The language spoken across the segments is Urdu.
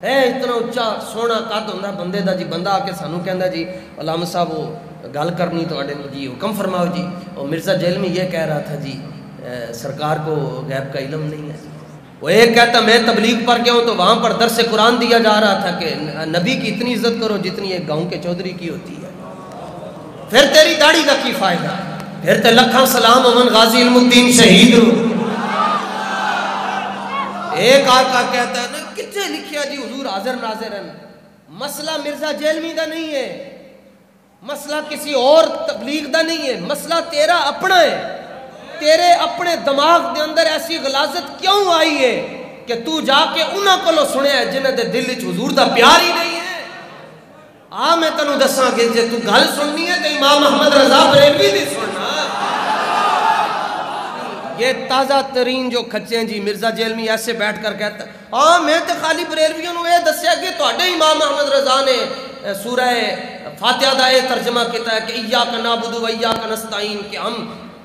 ہے اتنا اچا سونا قد ہوتا بندے دا جی، بندہ آ کے سانو کہندا جی علامہ صاحب وہ گل کرنی تو جی حکم فرماؤ جی. اور مرزا جیلمی یہ کہہ رہا تھا جی سرکار کو غیب کا علم نہیں ہے. وہ ایک کہتا میں تبلیغ پر گیا ہوں تو وہاں پر درس قرآن دیا جا رہا تھا کہ نبی کی اتنی عزت کرو جتنی ایک گاؤں کے چودھری کی ہوتی ہے. پھر تیری داڑھی کا کی فائدہ، پھر تے لکھاں سلام امن غازی علم الدین شہید ہو. ایک آقا کہتا ہے نا کتنے لکھیا جی حضور حاضر ناظر ہیں. مسئلہ مرزا جیلمی دا نہیں ہے، مسئلہ کسی اور تبلیغ دا نہیں ہے، مسئلہ تیرا اپنا ہے. تیرے اپنے دماغ دے اندر ایسی غلاظت کیوں آئی ہے کہ تو جا کے انہاں کولوں سنیا ہے جنہاں دے دل وچ حضور دا پیار ہی نہیں ہے. میں تینوں دساں کہ جے تو گل سننی ہے تو امام احمد رضا بریلوی دی سننا. یہ تازہ ترین جو کھچے ہیں جی مرزا جیلمی ایسے بیٹھ کر کہتا میں تو خالی بریلویوں نے یہ دسیا کہ تواڈے امام احمد رضا نے سورہ فاتحہ دا یہ ترجمہ کیتا ہے کہ ایاک نعبد و ایاک نستعین، کہ ہم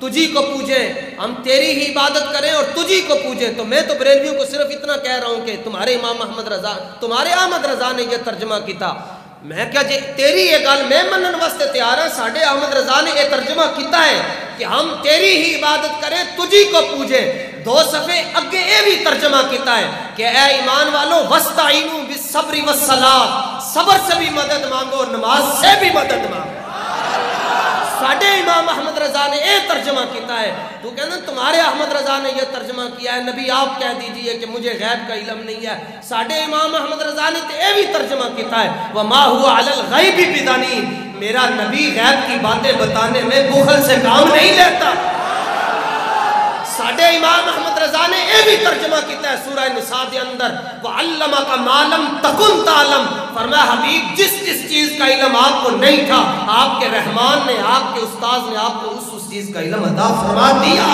تجھی کو پوجیں، ہم تیری ہی عبادت کریں اور تجھی کو پوجیں. تو میں تو بریلویوں کو صرف اتنا کہہ رہا ہوں کہ تمہارے امام احمد رضا، تمہارے احمد رضا نے یہ ترجمہ کیتا. میں کیا جی تیری یہ گل میں منن واسطے تیار ہوں. ساڈے احمد رضا نے یہ ترجمہ کیتا ہے کہ ہم تیری ہی عبادت کریں تجھی کو پوجیں. 2 صفحے اگے یہ بھی ترجمہ کیتا ہے کہ اے ایمان والو وستعینوا بالصبر والصلاۃ، صبر سے بھی مدد مانگو اور نماز سے بھی مدد مانگو. ساڈے امام احمد رضا نے یہ ترجمہ کیتا ہے. تو کہنا تمہارے احمد رضا نے یہ ترجمہ کیا ہے، نبی آپ کہہ دیجئے کہ مجھے غیب کا علم نہیں ہے. ساڈے امام احمد رضا نے یہ بھی ترجمہ کیتا ہے وما هو علی الغیب بدنین، میرا نبی غیب کی باتیں بتانے میں بخل سے کام نہیں لیتا. ساڈے امام احمد رضا نے یہ بھی ترجمہ کیتا ہے سورہ نساء دے اندر وعلمک ما لم تکن تعلم، فرمایا حبیب جس جس چیز کا علم آپ کو نہیں تھا آپ کے رحمان نے، آپ کے استاذ نے آپ کو اس چیز کا علم عطا فرما دیا.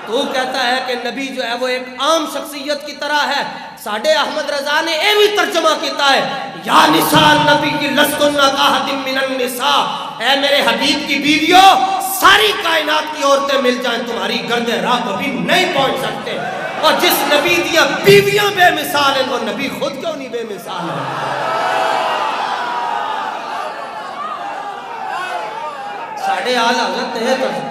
تو کہتا ہے کہ نبی جو ہے وہ ایک عام شخصیت کی طرح ہے. ساڈے احمد رضا نے یہ بھی ترجمہ کیتا ہے یا نساء النبی کی لستن کاحد من النساء، اے میرے حبیب کی بیویوں ساری کائنات کی عورتیں مل جائیں تمہاری گرد راہ کبھی نہیں پہنچ سکتے. اور جس نبی دیا بیویاں بے مثال ہیں وہ نبی خود کیوں نہیں بے مثال ہے. ساڈے آل حضرت نے ترجمہ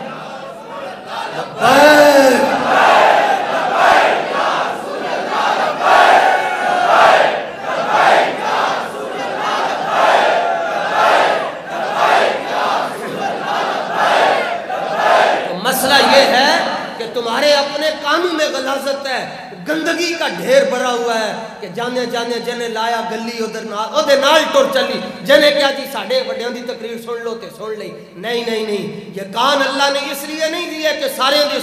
مسئلہ یہ ہے کہ تمہارے اپنے کانوں میں غلاظت ہے، گندگی کا ڈھیر بھرا ہوا ہے کہ جانے جانے جنے لایا گلی ادھر نال ٹر چلی جنے کیا جی ساڈے وڈیاں دی تقریر سن لو تے سن لئی. نہیں نہیں نہیں، یہ کان اللہ نے اس لیے نہیں دیے کہ سارے دی